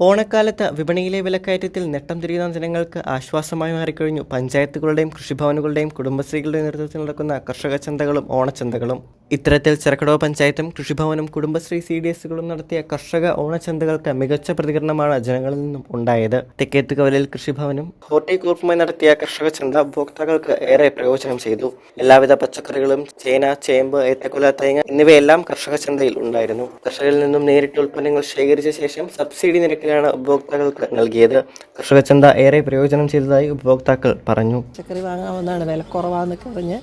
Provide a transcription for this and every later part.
ഓണക്കാലത്ത് വിപണിയിലെ വിലക്കയറ്റത്തിൽ നെട്ടം തിരിയുന്ന ജനങ്ങൾക്ക് ആശ്വാസമായി മാറിക്കഴിഞ്ഞു പഞ്ചായത്തുകളുടെയും കൃഷിഭവനുകളുടെയും കുടുംബശ്രീകളുടെയും നേതൃത്വത്തിൽ നടക്കുന്ന കർഷക ചന്തകളും ഓണച്ചന്തകളും. ഇത്തരത്തിൽ ചെറുകടവ് പഞ്ചായത്തും കൃഷിഭവനും കുടുംബശ്രീ CDSകളും നടത്തിയ കർഷക ഓണച്ചന്തകൾക്ക് മികച്ച പ്രതികരണമാണ് ജനങ്ങളിൽ നിന്നും ഉണ്ടായത്. തെക്കേത്തുകവലിൽ കൃഷിഭവനും ഹോർട്ടികോർപ്പുമായി നടത്തിയ കർഷക ചന്ത ഉപഭോക്താക്കൾക്ക് ഏറെ പ്രയോജനം ചെയ്തു. എല്ലാവിധ പച്ചക്കറികളും ചേന, ചേമ്പ്, ഏത്തക്കുല, തേങ്ങ എന്നിവയെല്ലാം കർഷക ചന്തയിൽ ഉണ്ടായിരുന്നു. കർഷകരിൽ നിന്നും നേരിട്ട് ഉൽപ്പന്നങ്ങൾ ശേഖരിച്ച ശേഷം സബ്സിഡി നിരക്കിലാണ് ഉപഭോക്താക്കൾക്ക് നൽകിയത്. കർഷക ചന്ത ഏറെ പ്രയോജനം ചെയ്തതായി ഉപഭോക്താക്കൾ പറഞ്ഞു. പച്ചക്കറി വാങ്ങാവുന്നതാണ്, വില കുറവാന്നൊക്കെ പറഞ്ഞ്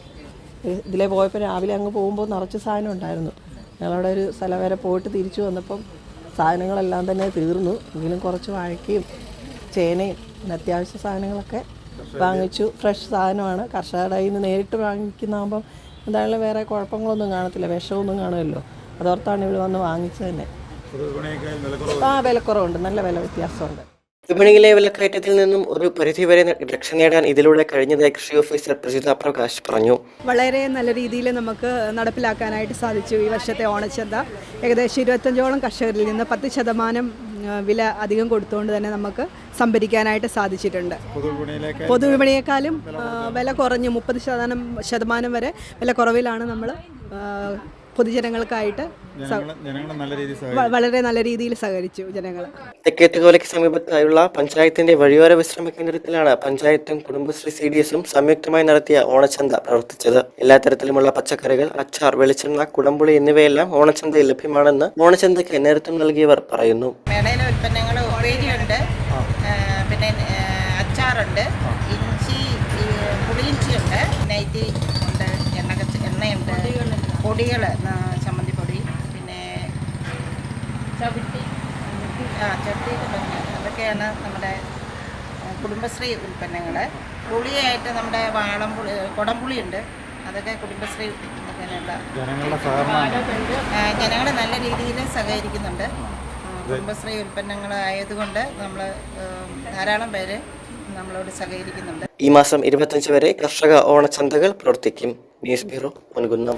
ഇതിലെ പോയപ്പോൾ രാവിലെ അങ്ങ് പോകുമ്പോൾ നിറച്ച് സാധനം ഉണ്ടായിരുന്നു. ഞങ്ങളവിടെ ഒരു സ്ഥലം വരെ പോയിട്ട് തിരിച്ചു വന്നപ്പം സാധനങ്ങളെല്ലാം തന്നെ തീർന്നു. എങ്കിലും കുറച്ച് വാഴയ്ക്കയും ചേനയും അത്യാവശ്യ സാധനങ്ങളൊക്കെ വാങ്ങിച്ചു. ഫ്രഷ് സാധനമാണ്. കർഷകരുടെ കയ്യിൽ നിന്ന് നേരിട്ട് വാങ്ങിക്കുന്നതാകുമ്പം എന്തായാലും വേറെ കുഴപ്പങ്ങളൊന്നും കാണത്തില്ല, വിഷമൊന്നും കാണുമല്ലോ. അതോർത്താണ് ഇവിടെ വന്ന് വാങ്ങിച്ചത് തന്നെ. വിലക്കുറവുണ്ട്, നല്ല വില വ്യത്യാസമുണ്ട്. വിപണിയിലെ വിലക്കയറ്റത്തിൽ നിന്നും ഒരു പരിധിവരെ രക്ഷ നേടാൻ ഇതിലൂടെ കഴിഞ്ഞതായി കൃഷി ഓഫീസർ പ്രജിത പ്രകാശ് പറഞ്ഞു. വളരെ നല്ല രീതിയിൽ നമുക്ക് നടപ്പിലാക്കാനായിട്ട് സാധിച്ചു. ഈ വർഷത്തെ ഓണച്ചന്ത ഏകദേശം 25ഓളം കർഷകരിൽ നിന്ന് 10% വില അധികം കൊടുത്തുകൊണ്ട് തന്നെ നമുക്ക് സംഭരിക്കാനായിട്ട് സാധിച്ചിട്ടുണ്ട്. പൊതുവിപണിയേക്കാളും വില കുറഞ്ഞ് 30% വരെ വില കുറവിലാണ് നമ്മൾ പൊതുജനങ്ങൾക്കായിട്ട് വളരെ നല്ല രീതിയിൽ സഹകരിച്ചു ജനങ്ങൾ. തെക്കേത്തുകവലയ്ക്ക് സമീപത്തായുള്ള പഞ്ചായത്തിന്റെ വഴിയോര വിശ്രമ കേന്ദ്രത്തിലാണ് പഞ്ചായത്തും കുടുംബശ്രീ CDSും സംയുക്തമായി നടത്തിയ ഓണച്ചന്ത പ്രവർത്തിച്ചത്. എല്ലാ തരത്തിലുമുള്ള പച്ചക്കറികൾ, അച്ചാർ, വെളിച്ചെണ്ണ, കുടംപുളി എന്നിവയെല്ലാം ഓണച്ചന്തയിൽ ലഭ്യമാണെന്ന് ഓണച്ചന്തയ്ക്ക് നേതൃത്വം നൽകിയവർ പറയുന്നു. മേളയിലെ ഉൽപ്പന്നങ്ങൾ ഉപ്പേരിയുണ്ട്, പിന്നെ അച്ചാറുണ്ട്, ഇഞ്ചി, പുളിയിഞ്ചിയുണ്ട്, നൈറ്റി ഉണ്ട്, എണ്ണയുണ്ട്, പൊടികൾ, ചമ്മന്തി പൊടി, പിന്നെ ചവിട്ടി, അതൊക്കെയാണ് നമ്മുടെ കുടുംബശ്രീ ഉൽപ്പന്നങ്ങൾ. പുളിയായിട്ട് നമ്മുടെ കുടംപുളിയുണ്ട്, അതൊക്കെ കുടുംബശ്രീ ജനങ്ങൾ നല്ല രീതിയിൽ സഹകരിക്കുന്നുണ്ട്. കുടുംബശ്രീ ഉൽപ്പന്നങ്ങളായതുകൊണ്ട് നമ്മൾ ധാരാളം പേര് നമ്മളോട് സഹകരിക്കുന്നുണ്ട്. ഈ മാസം 25 വരെ കർഷക ഓണച്ചന്തകൾ പ്രവർത്തിക്കും. News bureau, Ponkunnam.